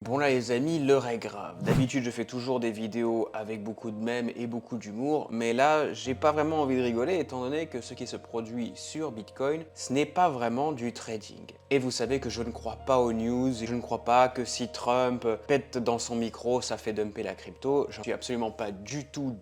Bon là les amis, l'heure est grave. D'habitude je fais toujours des vidéos avec beaucoup de mèmes et beaucoup d'humour, mais là j'ai pas vraiment envie de rigoler étant donné que ce qui se produit sur Bitcoin, ce n'est pas vraiment du trading. Et vous savez que je ne crois pas aux news, et je ne crois pas que si Trump pète dans son micro, ça fait dumper la crypto. Je suis absolument pas du tout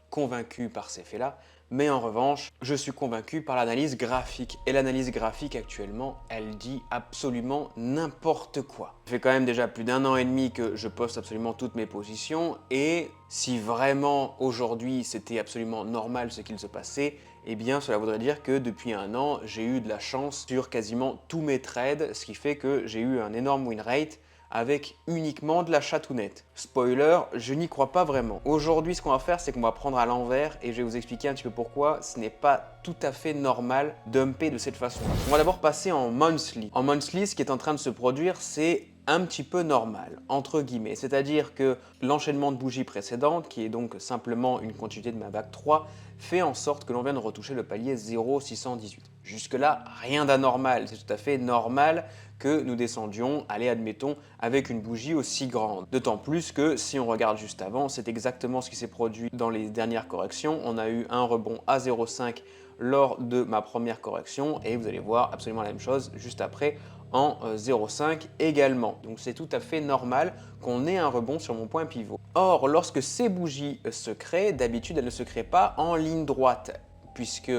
convaincu par ces faits-là. Mais en revanche, je suis convaincu par l'analyse graphique. Et l'analyse graphique actuellement, elle dit absolument n'importe quoi. Ça fait quand même déjà plus d'un an et demi que je poste absolument toutes mes positions. Et si vraiment aujourd'hui c'était absolument normal ce qu'il se passait, eh bien cela voudrait dire que depuis un an, j'ai eu de la chance sur quasiment tous mes trades, ce qui fait que j'ai eu un énorme win rate avec uniquement de la chatounette. Spoiler, je n'y crois pas vraiment. Aujourd'hui, ce qu'on va faire, c'est qu'on va prendre à l'envers et je vais vous expliquer un petit peu pourquoi ce n'est pas tout à fait normal dumper de cette façon-là. On va d'abord passer en monthly. En monthly, ce qui est en train de se produire, c'est un petit peu normal, entre guillemets. C'est-à-dire que l'enchaînement de bougies précédentes, qui est donc simplement une continuité de ma vague 3, fait en sorte que l'on vient de retoucher le palier 0,618. Jusque-là, rien d'anormal. C'est tout à fait normal que nous descendions, allez admettons, avec une bougie aussi grande. D'autant plus que si on regarde juste avant, c'est exactement ce qui s'est produit dans les dernières corrections. On a eu un rebond à 0,5 lors de ma première correction et vous allez voir absolument la même chose juste après en 0,5 également. Donc c'est tout à fait normal qu'on ait un rebond sur mon point pivot. Or, lorsque ces bougies se créent, d'habitude elles ne se créent pas en ligne droite puisque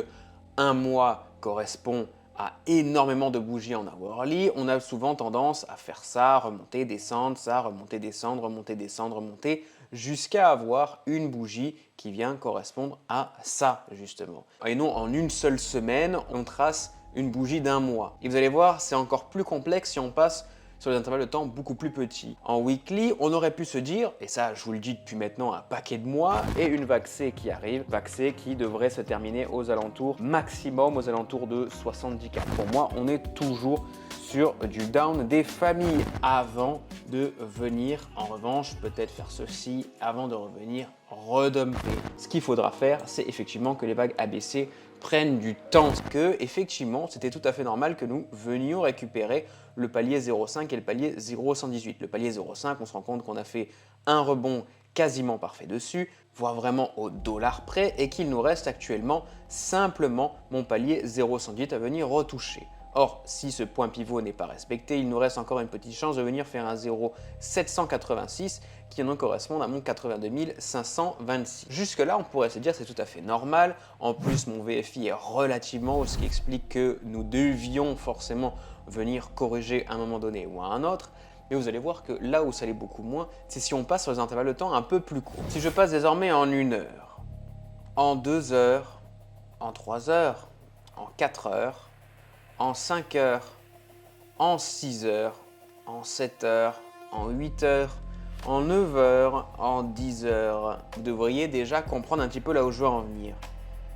un mois correspond à énormément de bougies en hourly, on a souvent tendance à faire ça, remonter, descendre, ça, remonter, descendre, remonter, descendre, remonter, jusqu'à avoir une bougie qui vient correspondre à ça, justement. Et non, en une seule semaine, on trace une bougie d'un mois. Et vous allez voir, c'est encore plus complexe si on passe sur des intervalles de temps beaucoup plus petits. En weekly, on aurait pu se dire, et ça je vous le dis depuis maintenant un paquet de mois, et une vague C qui arrive, vague C qui devrait se terminer aux alentours, maximum aux alentours de 70K. Pour moi, on est toujours sur du down des familles avant de venir, en revanche, peut-être faire ceci avant de revenir redumper. Ce qu'il faudra faire, c'est effectivement que les vagues ABC prennent du temps, que effectivement c'était tout à fait normal que nous venions récupérer le palier 0,5 et le palier 0,118. Le palier 0,5, on se rend compte qu'on a fait un rebond quasiment parfait dessus, voire vraiment au dollar près, et qu'il nous reste actuellement simplement mon palier 0,118 à venir retoucher. Or, si ce point pivot n'est pas respecté, il nous reste encore une petite chance de venir faire un 0,786 qui donc correspond à mon 82 526. Jusque-là, on pourrait se dire que c'est tout à fait normal. En plus, mon VFI est relativement haut, ce qui explique que nous devions forcément venir corriger à un moment donné ou à un autre. Mais vous allez voir que là où ça l'est beaucoup moins, c'est si on passe sur des intervalles de temps un peu plus courts. Si je passe désormais en 1 heure, en 2 heures, en 3 heures, en 4 heures, en 5 heures, en 6 heures, en 7 heures, en 8 heures, en 9 heures, en 10 heures, vous devriez déjà comprendre un petit peu là où je veux en venir.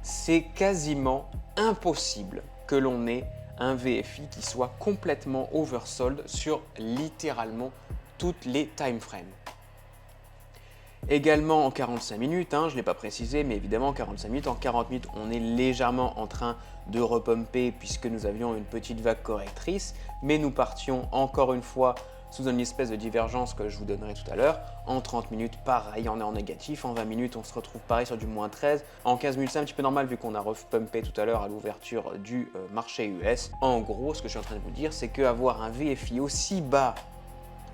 C'est quasiment impossible que l'on ait un VFI qui soit complètement oversold sur littéralement toutes les time frames. Également en 45 minutes, je ne l'ai pas précisé, mais évidemment en 45 minutes, en 40 minutes, on est légèrement en train de repumper puisque nous avions une petite vague correctrice, mais nous partions encore une fois sous une espèce de divergence que je vous donnerai tout à l'heure. En 30 minutes, pareil, on est en négatif. En 20 minutes, on se retrouve pareil sur du moins 13. En 15 minutes, c'est un petit peu normal vu qu'on a repumpé tout à l'heure à l'ouverture du marché US. En gros, ce que je suis en train de vous dire, c'est qu'avoir un VFI aussi bas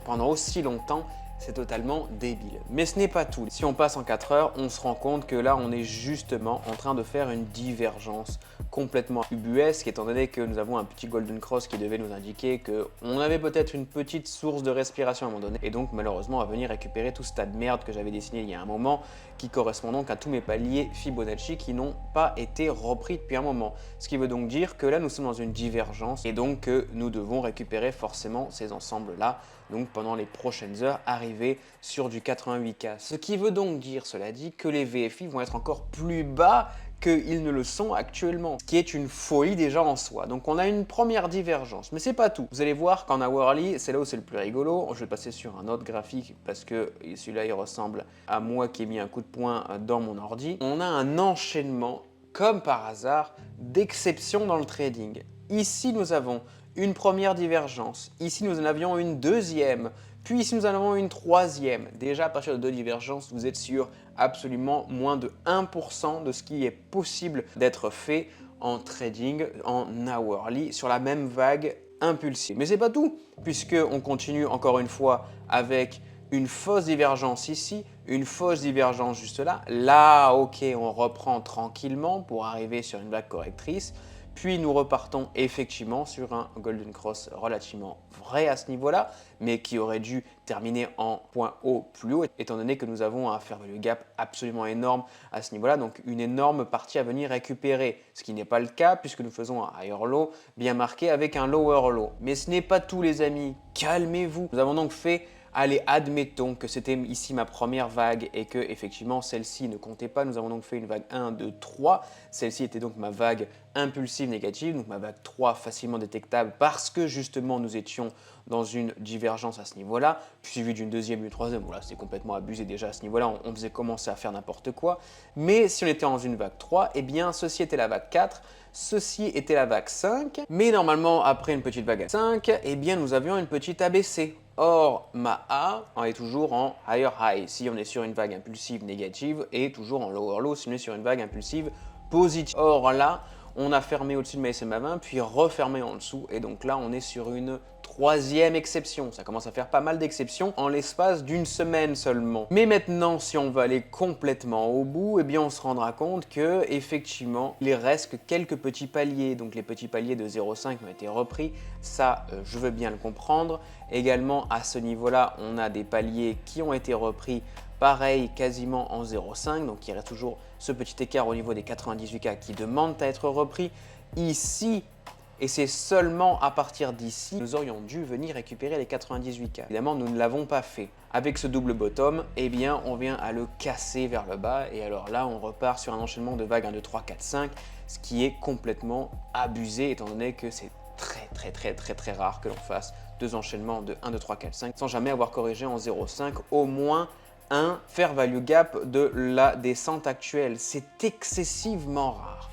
pendant aussi longtemps, c'est totalement débile. Mais ce n'est pas tout. Si on passe en 4 heures, on se rend compte que là, on est justement en train de faire une divergence complètement ubuesque, étant donné que nous avons un petit golden cross qui devait nous indiquer qu'on avait peut-être une petite source de respiration à un moment donné. Et donc, malheureusement, on va venir récupérer tout ce tas de merde que j'avais dessiné il y a un moment, qui correspond donc à tous mes paliers Fibonacci qui n'ont pas été repris depuis un moment. Ce qui veut donc dire que là, nous sommes dans une divergence et donc que nous devons récupérer forcément ces ensembles-là, donc pendant les prochaines heures, arriver sur du 88K. Ce qui veut donc dire, cela dit, que les VFI vont être encore plus bas qu'ils ne le sont actuellement, ce qui est une folie déjà en soi. Donc on a une première divergence, mais c'est pas tout. Vous allez voir qu'en hourly, c'est là où c'est le plus rigolo. Je vais passer sur un autre graphique parce que celui-là il ressemble à moi qui ai mis un coup de poing dans mon ordi. On a un enchaînement, comme par hasard, d'exception dans le trading. Ici nous avons une première divergence, ici nous en avions une deuxième, Puis si nous en avons une troisième, déjà à partir de 2 divergences, vous êtes sur absolument moins de 1% de ce qui est possible d'être fait en trading, en hourly, sur la même vague impulsive. Mais c'est pas tout, puisque on continue encore une fois avec une fausse divergence ici, une fausse divergence juste là. Là, ok, on reprend tranquillement pour arriver sur une vague correctrice. Puis nous repartons effectivement sur un Golden Cross relativement vrai à ce niveau-là, mais qui aurait dû terminer en point haut plus haut, étant donné que nous avons un fair value gap absolument énorme à ce niveau-là, donc une énorme partie à venir récupérer, ce qui n'est pas le cas puisque nous faisons un higher low bien marqué avec un lower low. Mais ce n'est pas tout les amis, calmez-vous. Nous avons donc fait allez, admettons que c'était ici ma première vague et que effectivement celle-ci ne comptait pas. Nous avons donc fait une vague 1, 2, 3. Celle-ci était donc ma vague impulsive négative, donc ma vague 3 facilement détectable parce que justement nous étions dans une divergence à ce niveau-là, puis suivi d'une deuxième, d'une troisième. Voilà, c'était complètement abusé déjà à ce niveau-là, on faisait commencer à faire n'importe quoi. Mais si on était dans une vague 3, eh bien ceci était la vague 4. Ceci était la vague 5, mais normalement après une petite vague à 5, eh bien nous avions une petite ABC. Or, ma A est toujours en higher high si on est sur une vague impulsive négative et toujours en lower low si on est sur une vague impulsive positive. Or là, on a fermé au-dessus de ma SMA 20 puis refermé en dessous et donc là on est sur une troisième exception. Ça commence à faire pas mal d'exceptions en l'espace d'une semaine seulement. Mais maintenant, si on va aller complètement au bout, eh bien on se rendra compte que effectivement, il reste que quelques petits paliers. Donc les petits paliers de 0,5 ont été repris. Ça, je veux bien le comprendre. Également, à ce niveau-là, on a des paliers qui ont été repris pareil, quasiment en 0,5. Donc il reste toujours ce petit écart au niveau des 98K qui demandent à être repris. Ici, et c'est seulement à partir d'ici nous aurions dû venir récupérer les 98K. Évidemment, nous ne l'avons pas fait. Avec ce double bottom, eh bien, on vient à le casser vers le bas et alors là, on repart sur un enchaînement de vagues 1, 2, 3, 4, 5, ce qui est complètement abusé étant donné que c'est très rare que l'on fasse deux enchaînements de 1, 2, 3, 4, 5 sans jamais avoir corrigé en 0,5 au moins un fair value gap de la descente actuelle. C'est excessivement rare.